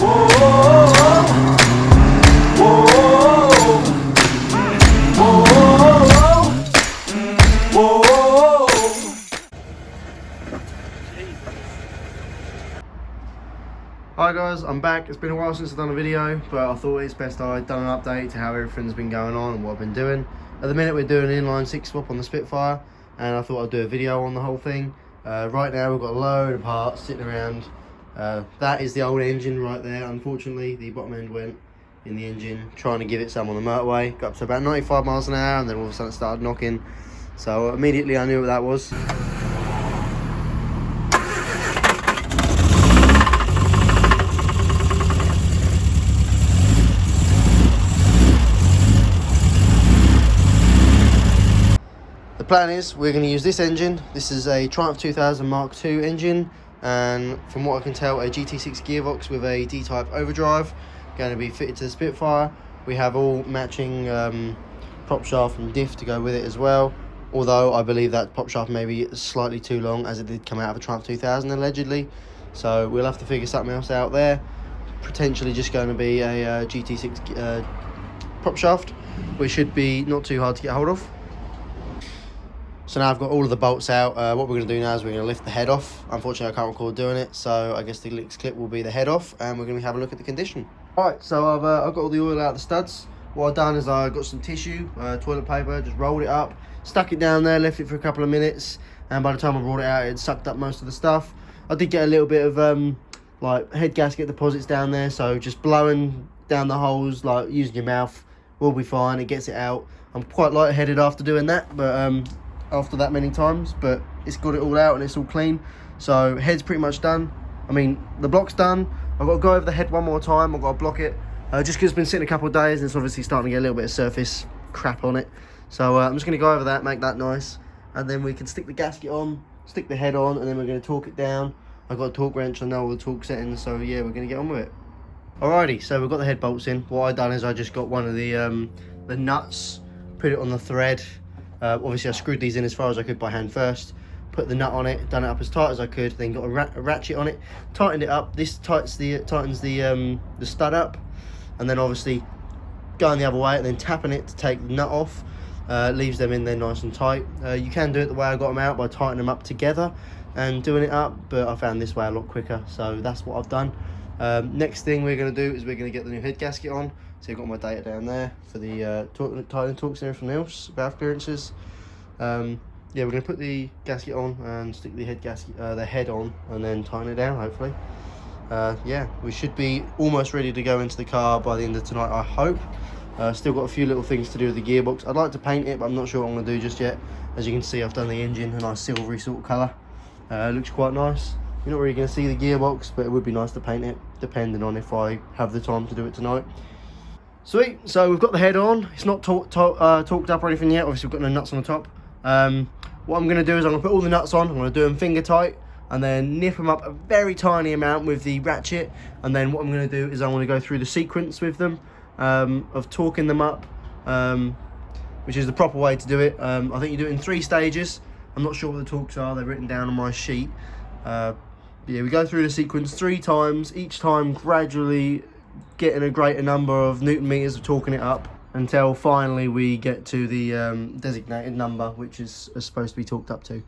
Hi guys, I'm back. It's been a while since I've done a video, but I thought it's best I'd done an update to how everything's been going on and what I've been doing. At the minute we're doing an inline 6 swap on the Spitfire, and I thought I'd do a video on the whole thing. Right now we've got a load of parts sitting around. That is the old engine right there. Unfortunately the bottom end went in the engine, trying to give it some on the motorway. Got up to about 95 miles an hour and then all of a sudden it started knocking. So immediately I knew what that was. The plan is we're going to use this engine. This is a Triumph 2000 Mark II engine, and from what I can tell a GT6 gearbox with a D-type overdrive, going to be fitted to the Spitfire. We have all matching prop shaft and diff to go with it as well, although I believe that prop shaft may be slightly too long as it did come out of a Triumph 2000 allegedly, so we'll have to figure something else out there. Potentially just going to be a GT6 prop shaft, which should be not too hard to get hold of. So now I've got all of the bolts out. What we're going to do now is we're going to lift the head off. Unfortunately I can't record doing it, so I guess the next clip will be the head off, and we're going to have a look at the condition. Alright, so I've got all the oil out of the studs. What I've done is I got some tissue, toilet paper, just rolled it up, stuck it down there, left it for a couple of minutes, and by the time I brought it out it sucked up most of the stuff. I did get a little bit of like head gasket deposits down there, so just blowing down the holes, like using your mouth, will be fine. It gets it out. I'm quite lightheaded after doing that, but after that many times, but it's got it all out and it's all clean. So head's pretty much done. I mean, the block's done. I've got to go over the head one more time. I've got to block it just because it's been sitting a couple of days and it's obviously starting to get a little bit of surface crap on it. So I'm just going to go over that, make that nice, and then we can stick the gasket on, stick the head on, and then we're going to torque it down. I've got a torque wrench, I know all the torque settings, so yeah, we're going to get on with it. Alrighty, so we've got the head bolts in. What I've done is I just got one of the nuts, put it on the thread. Obviously I screwed these in as far as I could by hand first, put the nut on it, done it up as tight as I could, then got a ratchet on it, tightened it up. This tightens the stud up, and then obviously going the other way and then tapping it to take the nut off, leaves them in there nice and tight. You can do it the way I got them out, by tightening them up together and doing it up, but I found this way a lot quicker, so that's what I've done. Next thing we're going to do is we're going to get the new head gasket on. So I've got my data down there for the tightening torques and everything else, valve clearances. Yeah, we're going to put the gasket on and stick the head on, and then tighten it down hopefully. Yeah, we should be almost ready to go into the car by the end of tonight, I hope. Still got a few little things to do with the gearbox. I'd like to paint it, but I'm not sure what I'm going to do just yet. As you can see, I've done the engine a nice silvery sort of colour. Looks quite nice. You're not really going to see the gearbox, but it would be nice to paint it, depending on if I have the time to do it tonight. Sweet, so we've got the head on. It's not torqued up or anything yet. Obviously we've got no nuts on the top. What I'm going to do is I'm going to put all the nuts on. I'm going to do them finger tight and then nip them up a very tiny amount with the ratchet, and then what I'm going to do is I'm going to go through the sequence with them of torquing them up, which is the proper way to do it. I think you do it in 3 stages. I'm not sure what the torques are, they're written down on my sheet. Yeah, we go through the sequence 3 times, each time gradually getting a greater number of newton meters of torquing it up until finally we get to the designated number, which is supposed to be torqued up to.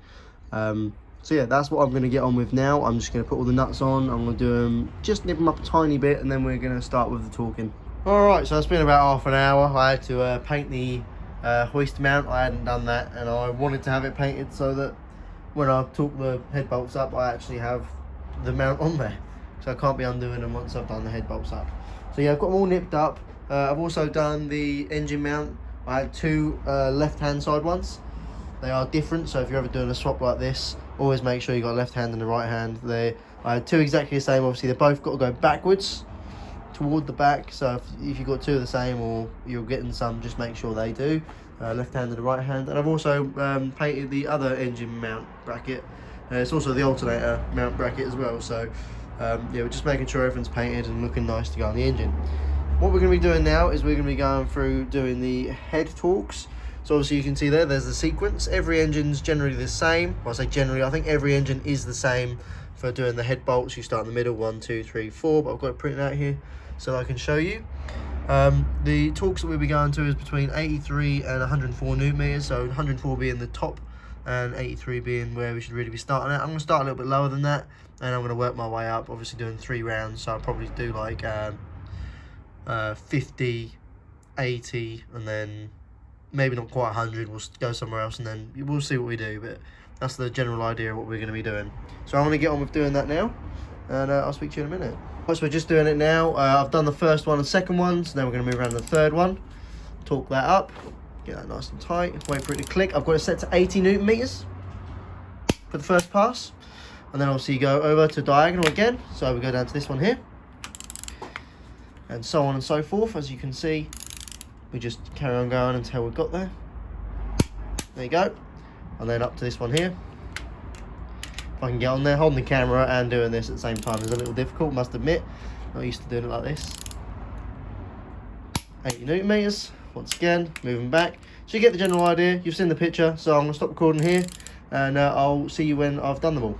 So yeah, that's what I'm going to get on with now. I'm just going to put all the nuts on. I'm going to do them, just nip them up a tiny bit, and then we're going to start with the torquing. Alright, so it's been about half an hour. I had to paint the hoist mount. I hadn't done that, and I wanted to have it painted so that when I torque the head bolts up, I actually have the mount on there, so I can't be undoing them once I've done the head bolts up. So yeah, I've got them all nipped up. I've also done the engine mount. I had 2 left hand side ones. They are different, so if you're ever doing a swap like this, always make sure you got a left hand and a right hand. I had 2 exactly the same. Obviously they're both got to go backwards toward the back, so if you've got 2 of the same or you're getting some, just make sure they do. Left hand and the right hand. And I've also painted the other engine mount bracket. It's also the alternator mount bracket as well, so yeah, we're just making sure everything's painted and looking nice to go on the engine. What we're going to be doing now is we're going to be going through doing the head torques. So obviously you can see there's the sequence. Every engine's generally the same. Well, I say generally, I think every engine is the same for doing the head bolts, you start in the middle, 1, 2, 3, 4, but I've got it printed out here so that I can show you. The torques that we'll be going to is between 83 and 104 newton meters, so 104 being the top and 83 being where we should really be starting at. I'm going to start a little bit lower than that, and I'm going to work my way up, obviously doing 3 rounds, so I'll probably do like 50, 80, and then maybe not quite 100, we'll go somewhere else, and then we'll see what we do, but that's the general idea of what we're going to be doing. So I'm going to get on with doing that now, and I'll speak to you in a minute. So we're just doing it now. I've done the first one and second one, so now we're going to move around to the third one. Torque that up, get that nice and tight, wait for it to click. I've got it set to 80 newton meters for the first pass, and then obviously you go over to diagonal again, so we go down to this one here, and so on and so forth. As you can see, we just carry on going until we've got there. There you go. And then up to this one here. If I can get on there, holding the camera and doing this at the same time is a little difficult, must admit. Not used to doing it like this. 80 newton meters. Once again, moving back. So you get the general idea. You've seen the picture, so I'm going to stop recording here, and I'll see you when I've done them all.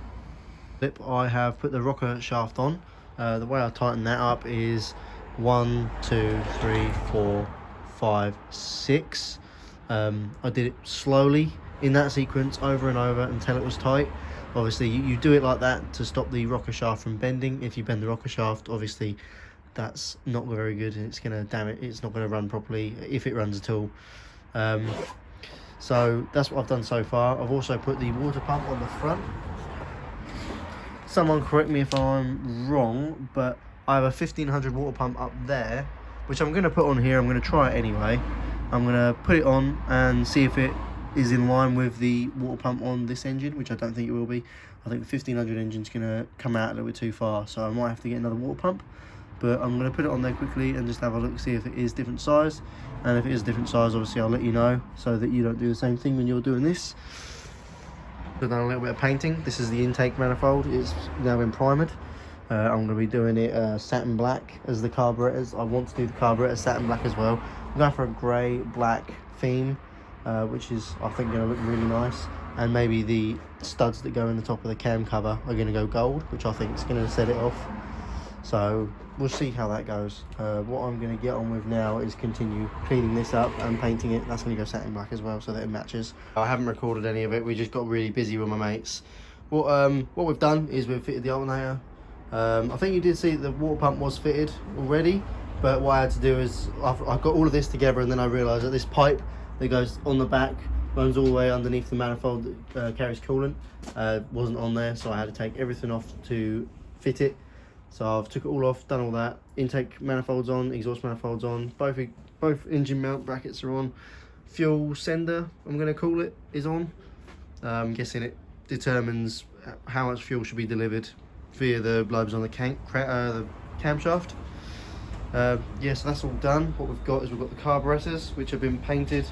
I have put the rocker shaft on. The way I tighten that up is 1, 2, 3, 4, 5, 6. I did it slowly in that sequence over and over until it was tight. Obviously you do it like that to stop the rocker shaft from bending. If you bend the rocker shaft, obviously that's not very good, and it's going to damage, it's not going to run properly if it runs at all. So that's what I've done so far. I've also put the water pump on the front. Someone correct me if I'm wrong, but I have a 1500 water pump up there, which I'm going to put on here. I'm going to try it anyway. I'm going to put it on and see if it is in line with the water pump on this engine, which I don't think it will be. I think the 1500 engine's going to come out a little bit too far, so I might have to get another water pump. But I'm going to put it on there quickly and just have a look, see if it is different size. And if it is different size, obviously I'll let you know, so that you don't do the same thing when you're doing this. I've done a little bit of painting. This is the intake manifold. It's now been primered. I'm going to be doing it satin black as the carburetors. I want to do the carburetor satin black as well. I'm going for a grey black theme, which is, I think, going to look really nice. And maybe the studs that go in the top of the cam cover are going to go gold, which I think is going to set it off. So we'll see how that goes. What I'm going to get on with now is continue cleaning this up and painting it. That's going to go satin black as well, so that it matches. I haven't recorded any of it. We just got really busy with my mates. What we've done is we've fitted the alternator. I think you did see that the water pump was fitted already, but what I had to do is I've got all of this together, and then I realised that this pipe that goes on the back runs all the way underneath the manifold that carries coolant wasn't on there, so I had to take everything off to fit it. So I've took it all off, done all that. Intake manifolds on, exhaust manifolds on, both engine mount brackets are on. Fuel sender, I'm going to call it, is on. I'm guessing it determines how much fuel should be delivered via the blobes on the camshaft. Yeah, so that's all done. What we've got is we've got the carburetors, which have been painted.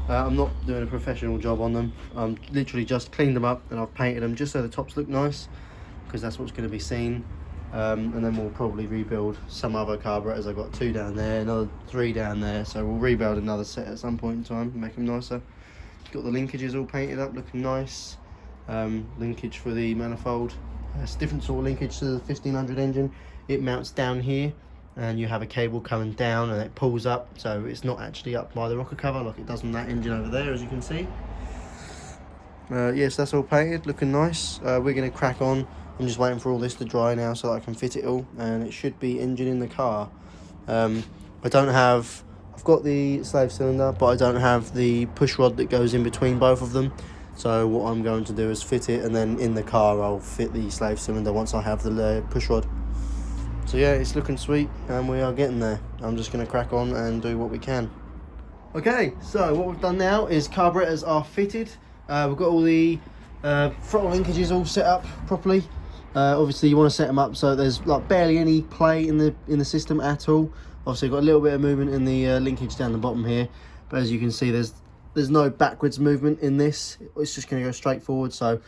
I'm not doing a professional job on them. I'm literally just cleaned them up and I've painted them just so the tops look nice, because that's what's going to be seen. And then we'll probably rebuild some other carburetors. I've got 2 down there, another 3 down there, so we'll rebuild another set at some point in time and make them nicer. Got the linkages all painted up, looking nice. Linkage for the manifold. It's a different sort of linkage to the 1500 engine. It mounts down here, and you have a cable coming down and it pulls up, so it's not actually up by the rocker cover like it does on that engine over there, as you can see. Yes, that's all painted, looking nice. We're going to crack on. I'm just waiting for all this to dry now so that I can fit it all, and it should be engine in the car. I've got the slave cylinder, but I don't have the push rod that goes in between both of them. So what I'm going to do is fit it, and then in the car I'll fit the slave cylinder once I have the push rod. So yeah, it's looking sweet and we are getting there. I'm just going to crack on and do what we can. Okay, so what we've done now is carburetors are fitted. We've got all the throttle linkages all set up properly. Obviously you want to set them up so there's like barely any play in the system at all. Obviously got a little bit of movement in the linkage down the bottom here, but as you can see there's no backwards movement in this. It's just going to go straight forward, so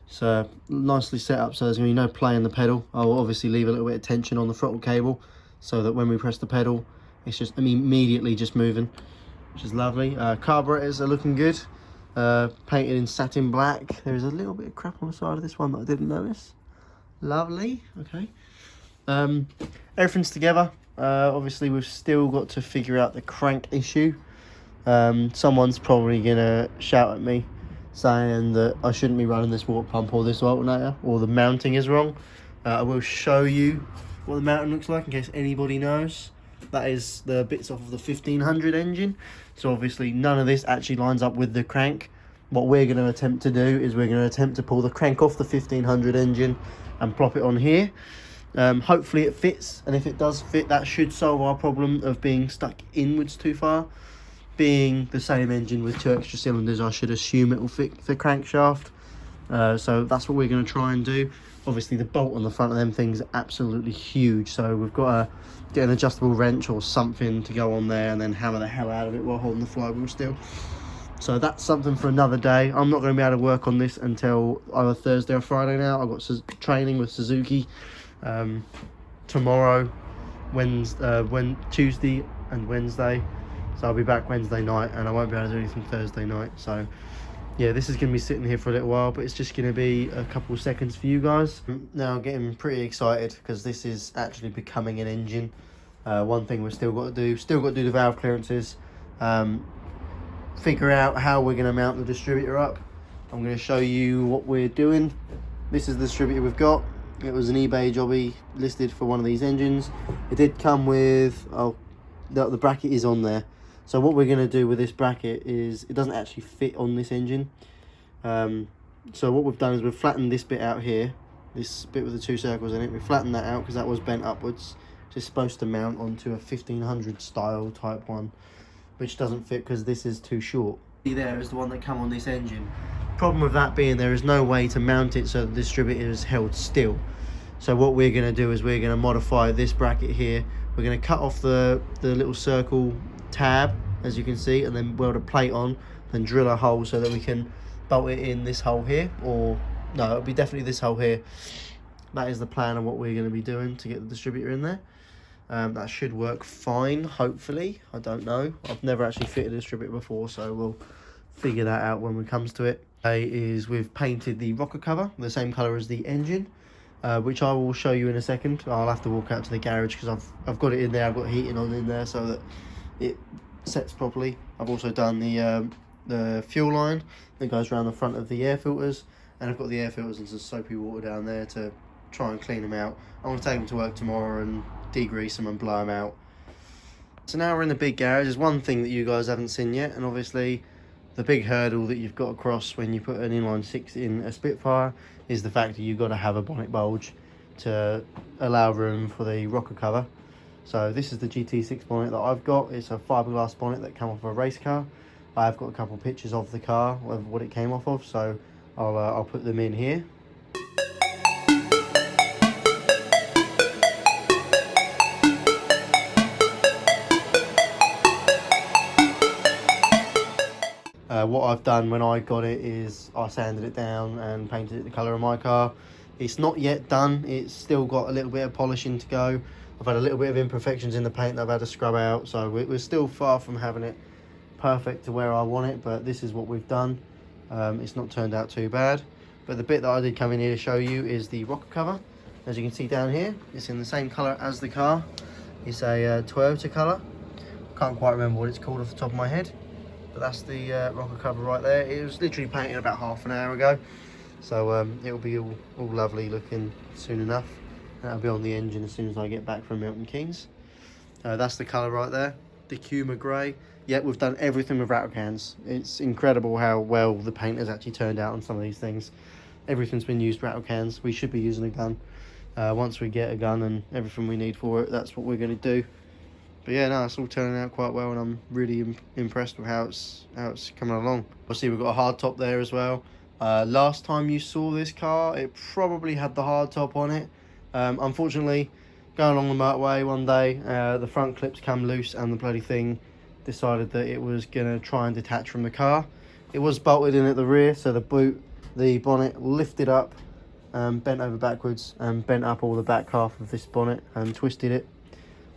it's nicely set up so there's going to be no play in the pedal. I'll obviously leave a little bit of tension on the throttle cable so that when we press the pedal it's just immediately just moving, which is lovely. Carburetors are looking good, painted in satin black. There is a little bit of crap on the side of this one that I didn't notice. Lovely. Okay. Everything's together. Obviously we've still got to figure out the crank issue. Someone's probably gonna shout at me saying that I shouldn't be running this water pump or this alternator, or the mounting is wrong. I will show you what the mounting looks like in case anybody knows. That is the bits off of the 1500 engine. So obviously none of this actually lines up with the crank. What we're going to attempt to do is we're going to attempt to pull the crank off the 1500 engine and plop it on here. Hopefully it fits, and if it does fit, that should solve our problem of being stuck inwards too far. Being the same engine with 2 extra cylinders, I should assume it will fit the crankshaft. So that's what we're going to try and do. Obviously the bolt on the front of them things are absolutely huge, so we've got to get an adjustable wrench or something to go on there and then hammer the hell out of it while holding the flywheel still. So that's something for another day. I'm not going to be able to work on this until either Thursday or Friday now. I've got training with Suzuki tomorrow, Tuesday and Wednesday. So I'll be back Wednesday night, and I won't be able to do anything Thursday night. So yeah, this is going to be sitting here for a little while, but it's just going to be a couple of seconds for you guys. Now I'm getting pretty excited because this is actually becoming an engine. One thing we've still got to do the valve clearances, figure out how we're going to mount the distributor up. I'm going to show you what we're doing. This is the distributor we've got. It was an eBay jobby listed for one of these engines. It did come with, the bracket is on there. So what we're going to do with this bracket is, it doesn't actually fit on this engine. So what we've done is we've flattened this bit out here, this bit with the 2 circles in it. We flattened that out because that was bent upwards. It's supposed to mount onto a 1500 style type one, which doesn't fit because this is too short. There is the one that come on this engine. Problem with that being, there is no way to mount it so the distributor is held still. So what we're going to do is we're going to modify this bracket here. We're going to cut off the little circle tab, as you can see, and then weld a plate on, then drill a hole so that we can bolt it in this hole here, or no, it'll be definitely this hole here. That is the plan of what we're going to be doing to get the distributor in there. That should work fine, hopefully. I don't know, I've never actually fitted a distributor before, so we'll figure that out when it comes to it. We've painted the rocker cover the same colour as the engine, which I will show you in a second. I'll have to walk out to the garage because I've got it in there. I've got heating on in there so that it sets properly. I've also done the fuel line that goes around the front of the air filters, and I've got the air filters and some soapy water down there to try and clean them out. I want to take them to work tomorrow and degrease them and blow them out. So now we're in the big garage. There's one thing that you guys haven't seen yet, and obviously the big hurdle that you've got to cross when you put an inline 6 in a Spitfire is the fact that you've got to have a bonnet bulge to allow room for the rocker cover. So this is the GT6 bonnet that I've got. It's a fiberglass bonnet that came off a race car. I've got a couple of pictures of the car, of what it came off of, so I'll put them in here. What I've done when I got it is I sanded it down and painted it the colour of my car. It's not yet done, it's still got a little bit of polishing to go. I've had a little bit of imperfections in the paint that I've had to scrub out, so we're still far from having it perfect to where I want it, but this is what we've done. It's not turned out too bad, but the bit that I did come in here to show you is the rocker cover. As you can see down here, it's in the same colour as the car. It's a Toyota colour. Can't quite remember what it's called off the top of my head, but that's the rocker cover right there. It was literally painted about half an hour ago, so it'll be all lovely looking soon enough. That'll be on the engine as soon as I get back from Milton Keynes. That's the colour right there, the Cuma Grey. Yep, we've done everything with rattle cans. It's incredible how well the paint has actually turned out on some of these things. Everything's been used rattle cans. We should be using a gun. Once we get a gun and everything we need for it, that's what we're going to do. But yeah, no, it's all turning out quite well, and I'm really impressed with how it's coming along. Obviously, we've got a hard top there as well. Last time you saw this car, it probably had the hard top on it. Unfortunately, going along the motorway one day, the front clips come loose and the bloody thing decided that it was going to try and detach from the car. It was bolted in at the rear, so the bonnet lifted up, bent over backwards and bent up all the back half of this bonnet and twisted it,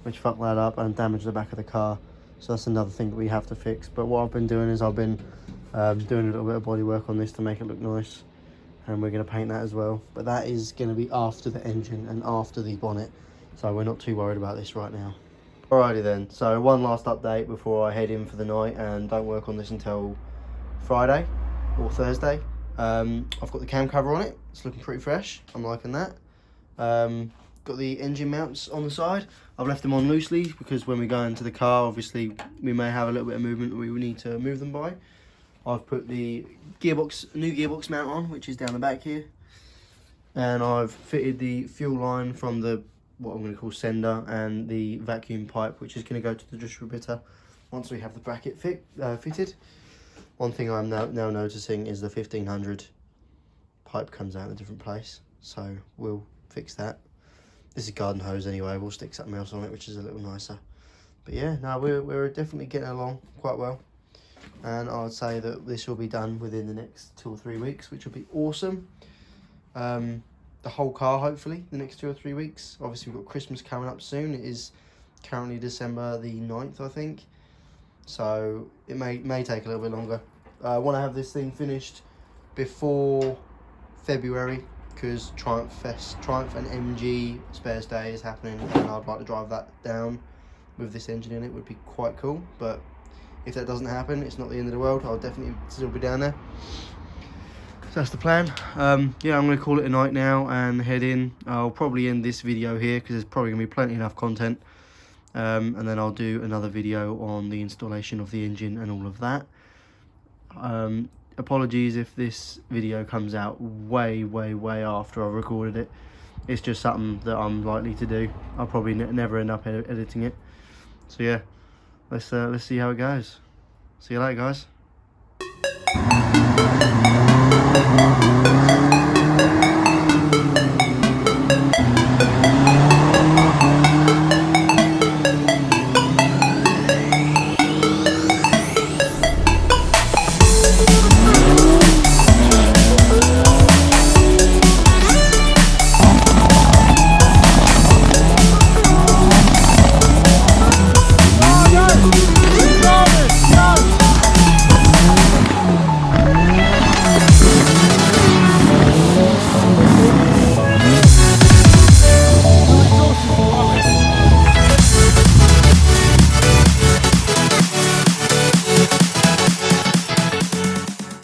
which fucked that up and damaged the back of the car. So that's another thing that we have to fix. But what I've been doing is I've been doing a little bit of body work on this to make it look nice. and we're going to paint that as well. But that is going to be after the engine and after the bonnet, so we're not too worried about this right now. Alrighty then, so one last update before I head in for the night and don't work on this until Friday or Thursday. I've got the cam cover on it, it's looking pretty fresh, I'm liking that. Got the engine mounts on the side. I've left them on loosely because when we go into the car, obviously we may have a little bit of movement we will need to move them by. I've put the new gearbox mount on, which is down the back here, and I've fitted the fuel line from the what I'm going to call sender and the vacuum pipe, which is going to go to the distributor once we have the bracket fitted. One thing I'm now noticing is the 1500 pipe comes out in a different place, so we'll fix that. This is garden hose anyway, we'll stick something else on it which is a little nicer. But yeah, no, we're definitely getting along quite well, and I'd say that this will be done within the next 2 or 3 weeks, which will be awesome. The whole car, hopefully, the next 2 or 3 weeks. Obviously, we've got Christmas coming up soon. It is currently December the 9th, I think. So it may take a little bit longer. I want to have this thing finished before February, because Triumph and MG Spares Day is happening, and I'd like to drive that down with this engine in it. Would be quite cool. But if that doesn't happen, it's not the end of the world. I'll definitely still be down there. So that's the plan. Yeah, I'm going to call it a night now and head in. I'll probably end this video here because there's probably going to be plenty enough content. And then I'll do another video on the installation of the engine and all of that. Apologies if this video comes out way after I've recorded it. It's just something that I'm likely to do. I'll probably never end up editing it. So yeah, let's see how it goes. See you later, guys.